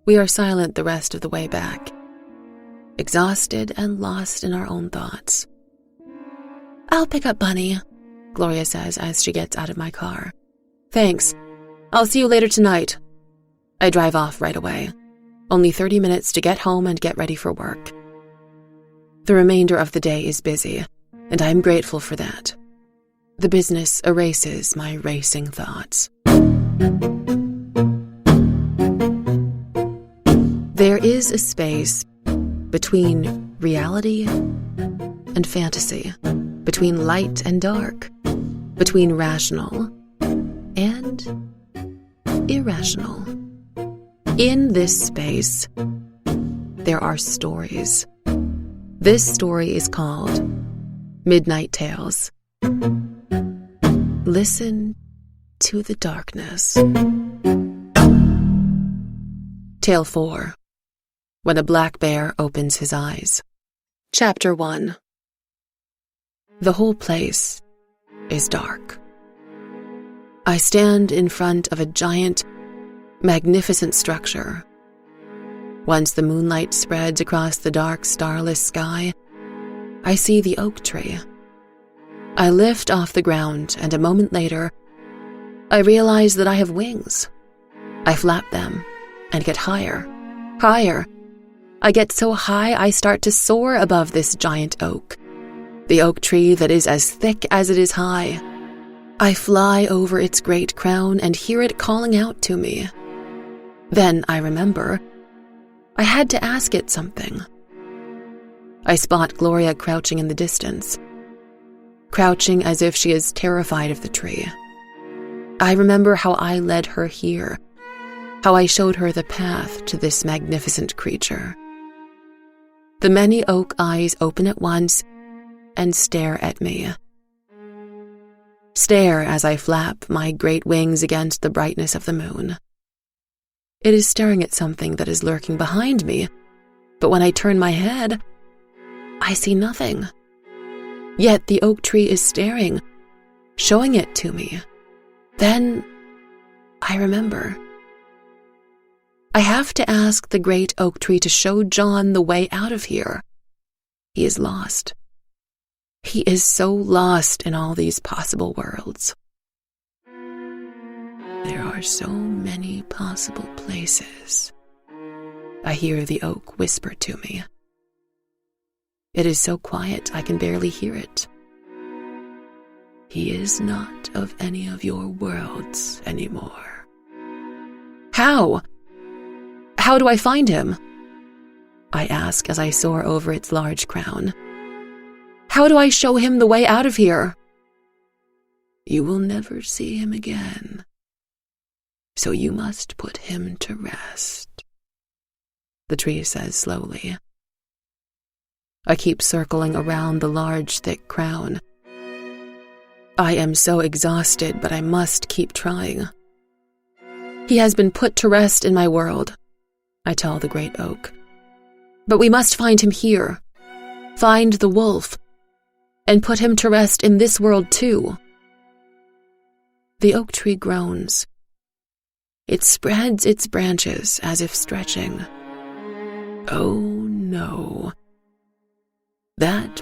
We are silent the rest of the way back, exhausted and lost in our own thoughts. "I'll pick up Bunny," Gloria says as she gets out of my car. "Thanks. I'll see you later tonight." I drive off right away. Only 30 minutes to get home and get ready for work. The remainder of the day is busy, and I am grateful for that. The business erases my racing thoughts. There is a space between reality and fantasy, between light and dark, between rational and irrational. In this space, there are stories. This story is called Midnight Tales. Listen to the darkness. Tale 4. When a Black Bear Opens His Eyes. Chapter 1. The whole place is dark. I stand in front of a giant, magnificent structure. Once the moonlight spreads across the dark, starless sky, I see the oak tree. I lift off the ground, and a moment later, I realize that I have wings. I flap them and get higher, higher. I get so high I start to soar above this giant oak, the oak tree that is as thick as it is high. I fly over its great crown and hear it calling out to me. Then I remember I had to ask it something. I spot Gloria crouching in the distance, crouching as if she is terrified of the tree. I remember how I led her here, how I showed her the path to this magnificent creature. The many oak eyes open at once and stare at me. Stare as I flap my great wings against the brightness of the moon. It is staring at something that is lurking behind me, but when I turn my head, I see nothing. Yet the oak tree is staring, showing it to me. Then I remember. I have to ask the great oak tree to show John the way out of here. He is lost. He is so lost in all these possible worlds. There are so many possible places, I hear the oak whisper to me. It is so quiet I can barely hear it. He is not of any of your worlds anymore. How? How do I find him? I ask as I soar over its large crown. How do I show him the way out of here? You will never see him again, so you must put him to rest, the tree says slowly. I keep circling around the large, thick crown. I am so exhausted, but I must keep trying. He has been put to rest in my world, I tell the great oak. But we must find him here, find the wolf, and put him to rest in this world too. The oak tree groans. It spreads its branches as if stretching. Oh no, that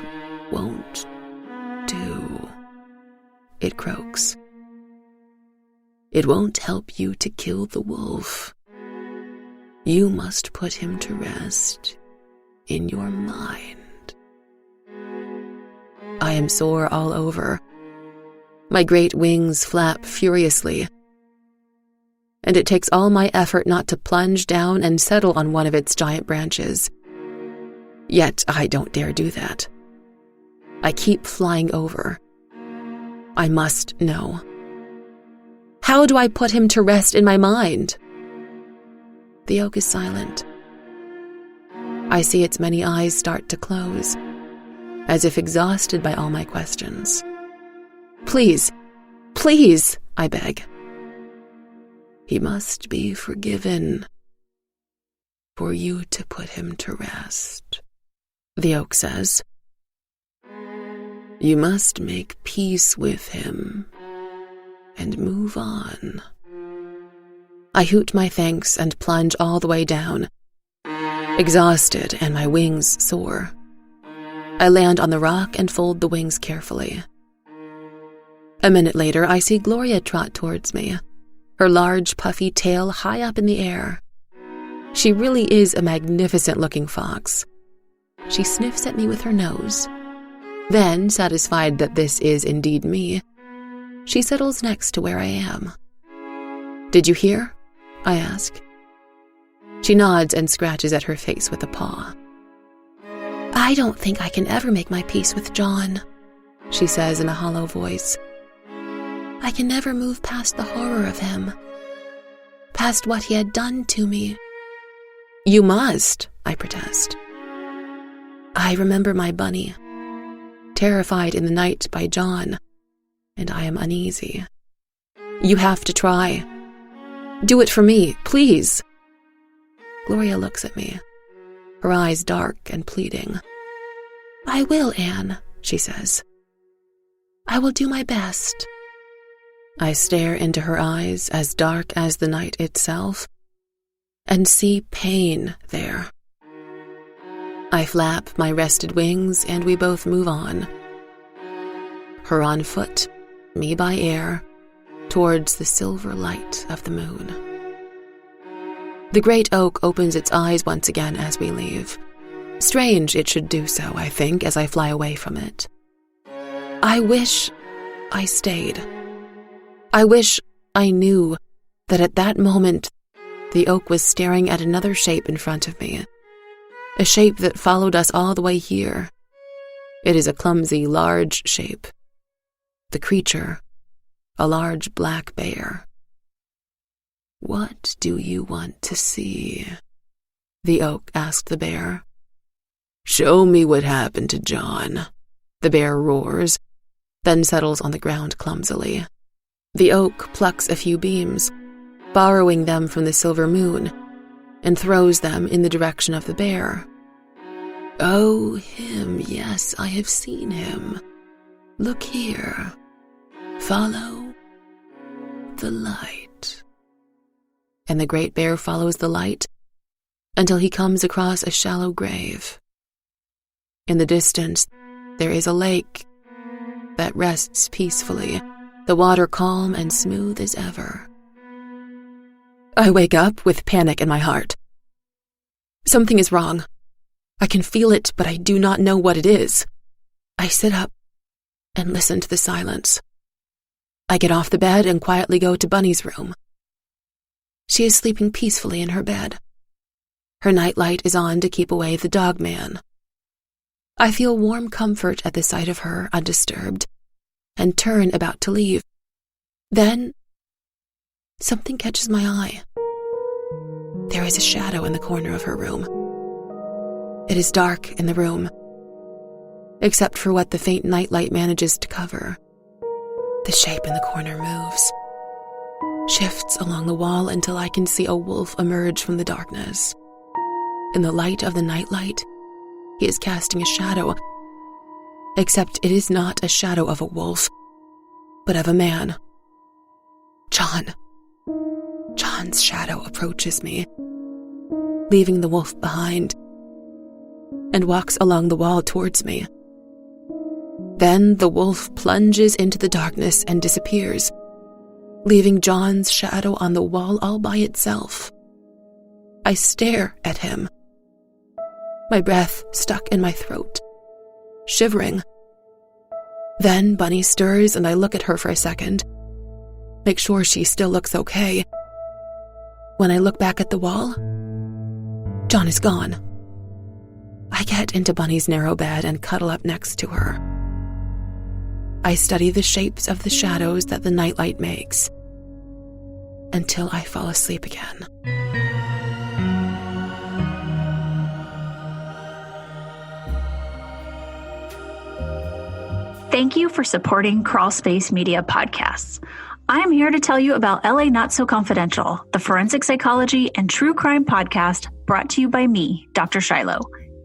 won't do, it croaks. It won't help you to kill the wolf. You must put him to rest in your mind. I am sore all over. My great wings flap furiously, and it takes all my effort not to plunge down and settle on one of its giant branches. Yet I don't dare do that. I keep flying over. I must know. How do I put him to rest in my mind? The oak is silent. I see its many eyes start to close, as if exhausted by all my questions. Please, please, I beg. He must be forgiven for you to put him to rest, the oak says. You must make peace with him and move on. I hoot my thanks and plunge all the way down, exhausted and my wings sore. I land on the rock and fold the wings carefully. A minute later, I see Gloria trot towards me, her large, puffy tail high up in the air. She really is a magnificent-looking fox. She sniffs at me with her nose. Then, satisfied that this is indeed me, she settles next to where I am. "Did you hear?" I ask. She nods and scratches at her face with a paw. "I don't think I can ever make my peace with John," she says in a hollow voice. "I can never move past the horror of him, past what he had done to me." "You must," I protest. "I remember my bunny, terrified in the night by John, and I am uneasy. You have to try. Do it for me, please." Gloria looks at me, her eyes dark and pleading. "I will, Anne," she says. "I will do my best." I stare into her eyes, as dark as the night itself, and see pain there. I flap my rested wings, and we both move on. Her on foot, me by air, towards the silver light of the moon. The great oak opens its eyes once again as we leave. Strange it should do so, I think, as I fly away from it. I wish I stayed. I wish I knew that at that moment the oak was staring at another shape in front of me, a shape that followed us all the way here. It is a clumsy, large shape. The creature, a large black bear. "What do you want to see?" the oak asked the bear. "Show me what happened to John," the bear roars, then settles on the ground clumsily. The oak plucks a few beams, borrowing them from the silver moon, and throws them in the direction of the bear. "Oh, him, yes, I have seen him. Look here. Follow the light." And the great bear follows the light until he comes across a shallow grave. In the distance, there is a lake that rests peacefully, the water calm and smooth as ever. I wake up with panic in my heart. Something is wrong. I can feel it, but I do not know what it is. I sit up and listen to the silence. I get off the bed and quietly go to Bunny's room. She is sleeping peacefully in her bed. Her nightlight is on to keep away the dog man. I feel warm comfort at the sight of her undisturbed, and turn about to leave. Then, something catches my eye. There is a shadow in the corner of her room. It is dark in the room, except for what the faint nightlight manages to cover. The shape in the corner moves, shifts along the wall until I can see a wolf emerge from the darkness. In the light of the nightlight, he is casting a shadow, except it is not a shadow of a wolf, but of a man. John's shadow approaches me, leaving the wolf behind, and walks along the wall towards me. Then the wolf plunges into the darkness and disappears, leaving John's shadow on the wall all by itself. I stare at him, my breath stuck in my throat, shivering. Then Bunny stirs and I look at her for a second, make sure she still looks okay. When I look back at the wall, John is gone. I get into Bunny's narrow bed and cuddle up next to her. I study the shapes of the shadows that the nightlight makes until I fall asleep again. Thank you for supporting Crawlspace Media Podcasts. I am here to tell you about LA Not So Confidential, the forensic psychology and true crime podcast brought to you by me, Dr. Shiloh,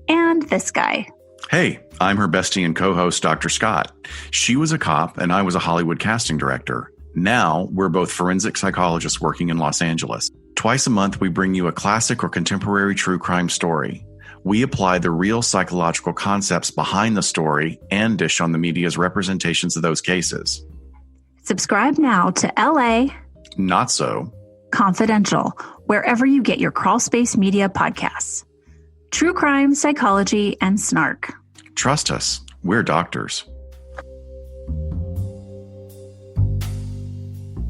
and this guy. Hey, I'm her bestie and co-host, Dr. Scott. She was a cop and I was a Hollywood casting director. Now we're both forensic psychologists working in Los Angeles. Twice a month, we bring you a classic or contemporary true crime story. We apply the real psychological concepts behind the story and dish on the media's representations of those cases. Subscribe now to LA Not So Confidential, wherever you get your Crawlspace media podcasts. True crime, psychology, and snark. Trust us, we're doctors.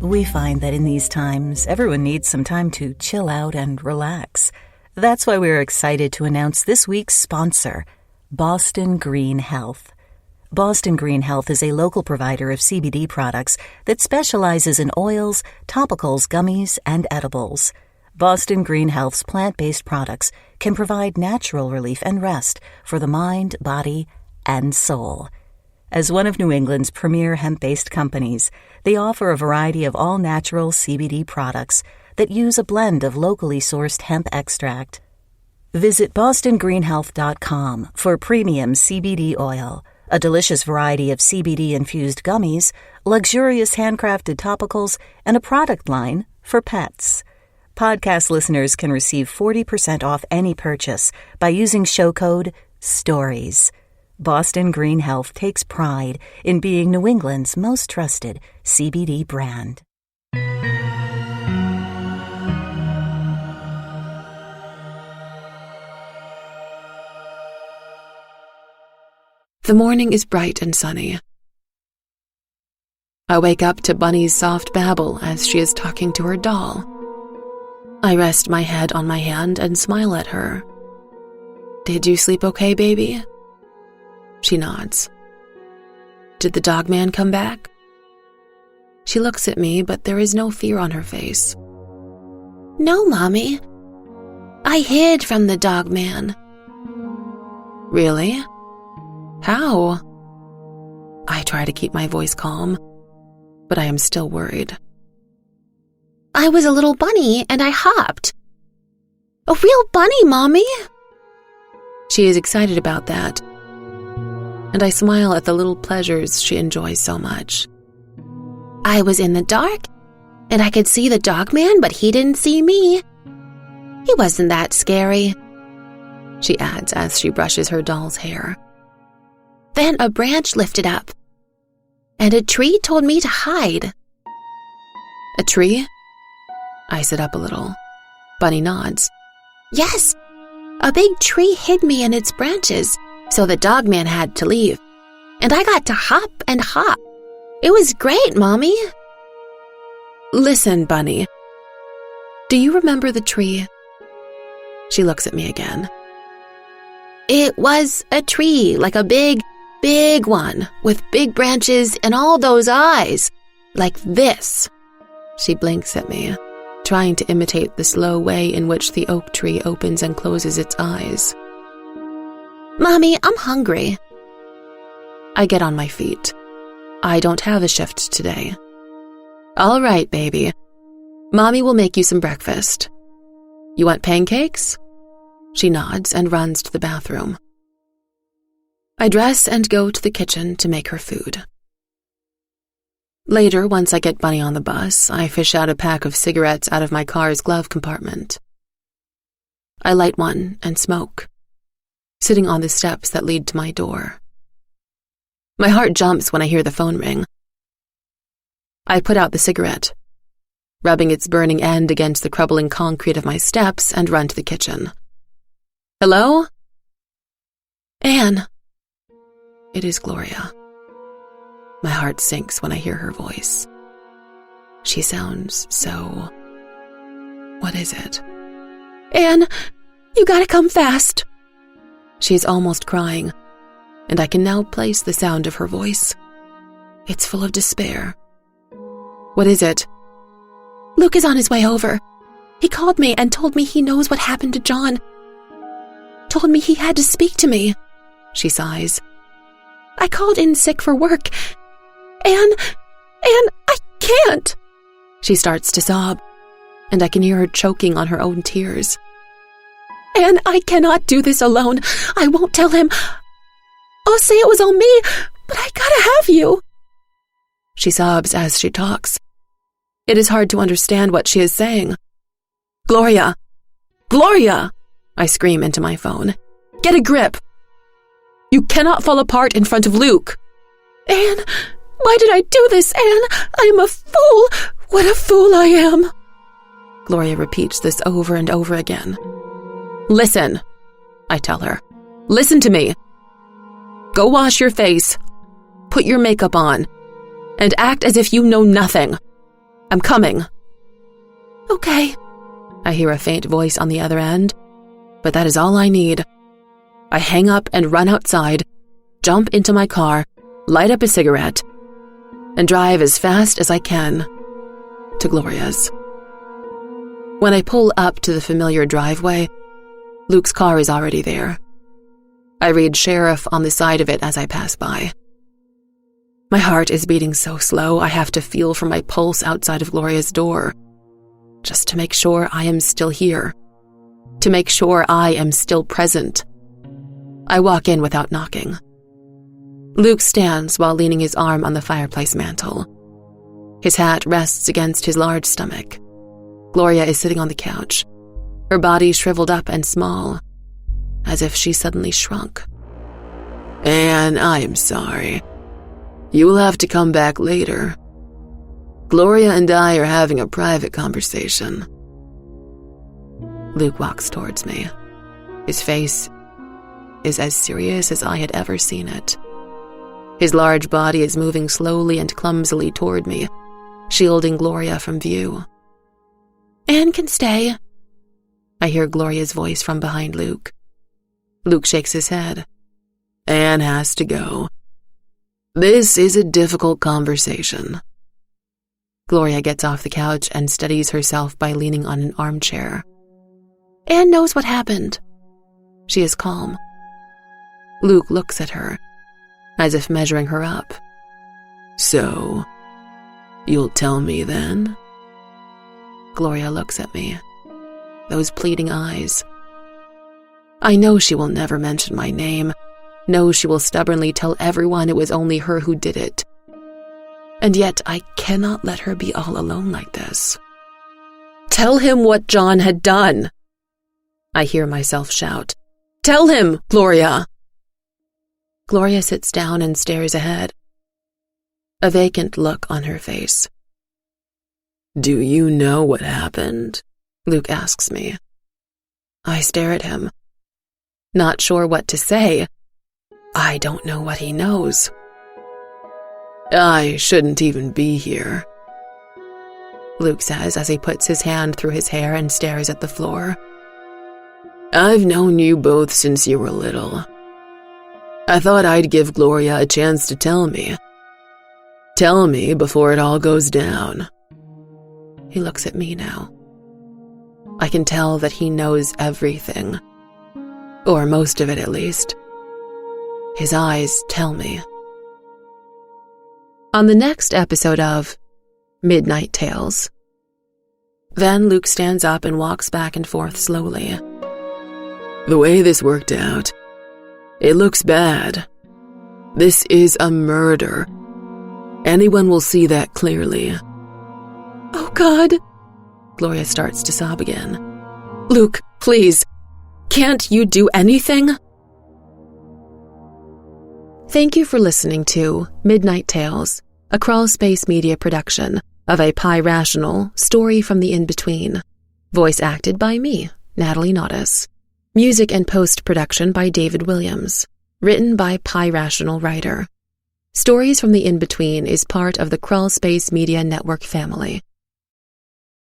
We find that in these times, everyone needs some time to chill out and relax. That's why we're excited to announce this week's sponsor, Boston Green Health. Boston Green Health is a local provider of CBD products that specializes in oils, topicals, gummies, and edibles. Boston Green Health's plant-based products can provide natural relief and rest for the mind, body, and soul. As one of New England's premier hemp-based companies, they offer a variety of all-natural CBD products that use a blend of locally sourced hemp extract. Visit bostongreenhealth.com for premium CBD oil, a delicious variety of CBD-infused gummies, luxurious handcrafted topicals, and a product line for pets. Podcast listeners can receive 40% off any purchase by using show code STORIES. Boston Green Health takes pride in being New England's most trusted CBD brand. The morning is bright and sunny. I wake up to Bunny's soft babble as she is talking to her doll. I rest my head on my hand and smile at her. "Did you sleep okay, baby?" She nods. "Did the dog man come back?" She looks at me, but there is no fear on her face. "No, Mommy. I hid from the dog man." "Really? How?" I try to keep my voice calm, but I am still worried. "I was a little bunny and I hopped." "A real bunny, Mommy?" She is excited about that, and I smile at the little pleasures she enjoys so much. "I was in the dark, and I could see the dog man, but he didn't see me. He wasn't that scary," she adds as she brushes her doll's hair. "Then a branch lifted up, and a tree told me to hide." "A tree?" I sit up a little. Bunny nods. "Yes, a big tree hid me in its branches, so the dog man had to leave. And I got to hop and hop. It was great, Mommy." "Listen, Bunny. Do you remember the tree?" She looks at me again. "It was a tree, like a big, big one, with big branches and all those eyes, like this." She blinks at me, trying to imitate the slow way in which the oak tree opens and closes its eyes. "Mommy, I'm hungry." I get on my feet. I don't have a shift today. "All right, baby. Mommy will make you some breakfast. You want pancakes?" She nods and runs to the bathroom. I dress and go to the kitchen to make her food. Later, once I get Bunny on the bus, I fish out a pack of cigarettes out of my car's glove compartment. I light one and smoke, sitting on the steps that lead to my door. My heart jumps when I hear the phone ring. I put out the cigarette, rubbing its burning end against the crumbling concrete of my steps, and run to the kitchen. "Hello?" "Anne." It is Gloria. My heart sinks when I hear her voice. She sounds so... What is it? "Anne, you gotta come fast." She is almost crying, and I can now place the sound of her voice. It's full of despair. "What is it?" "Luke is on his way over. He called me and told me he knows what happened to John. Told me he had to speak to me." She sighs. "I called in sick for work. Anne, I can't." She starts to sob, and I can hear her choking on her own tears. "Anne, I cannot do this alone. I won't tell him. I'll say it was all me, but I gotta have you." She sobs as she talks. It is hard to understand what she is saying. Gloria! Gloria! I scream into my phone. Get a grip! You cannot fall apart in front of Luke. Anne, why did I do this, Anne? I am a fool! What a fool I am! Gloria repeats this over and over again. Listen, I tell her. Listen to me. Go wash your face, put your makeup on, and act as if you know nothing. I'm coming. Okay, I hear a faint voice on the other end, but that is all I need. I hang up and run outside, jump into my car, light up a cigarette, and drive as fast as I can to Gloria's. When I pull up to the familiar driveway, Luke's car is already there. I read sheriff on the side of it as I pass by. My heart is beating so slow I have to feel for my pulse outside of Gloria's door, just to make sure I am still here, to make sure I am still present. I walk in without knocking. Luke stands while leaning his arm on the fireplace mantel. His hat rests against his large stomach. Gloria is sitting on the couch, her body shriveled up and small, as if she suddenly shrunk. Anne, I am sorry. You will have to come back later. Gloria and I are having a private conversation. Luke walks towards me. His face is as serious as I had ever seen it. His large body is moving slowly and clumsily toward me, shielding Gloria from view. Anne can stay. I hear Gloria's voice from behind Luke. Luke shakes his head. Anne has to go. This is a difficult conversation. Gloria gets off the couch and steadies herself by leaning on an armchair. Anne knows what happened. She is calm. Luke looks at her, as if measuring her up. So, you'll tell me then? Gloria looks at me, those pleading eyes. I know she will never mention my name, know she will stubbornly tell everyone it was only her who did it. And yet I cannot let her be all alone like this. Tell him what John had done! I hear myself shout. Tell him, Gloria! Gloria sits down and stares ahead, a vacant look on her face. Do you know what happened? Luke asks me. I stare at him, not sure what to say. I don't know what he knows. I shouldn't even be here, Luke says as he puts his hand through his hair and stares at the floor. I've known you both since you were little. I thought I'd give Gloria a chance to tell me. Tell me before it all goes down. He looks at me now. I can tell that he knows everything, or most of it at least. His eyes tell me. On the next episode of Midnight Tales. Then Luke stands up and walks back and forth slowly. The way this worked out, it looks bad. This is a murder. Anyone will see that clearly. Oh, God. Gloria starts to sob again. Luke, please, can't you do anything? Thank you for listening to Midnight Tales, a Crawlspace media production of a Pi-Rational story from the in-between. Voice acted by me, Natalie Naudus. Music and post-production by David Williams. Written by Pi-Rational writer. Stories from the In-Between is part of the Crawlspace Media Network family.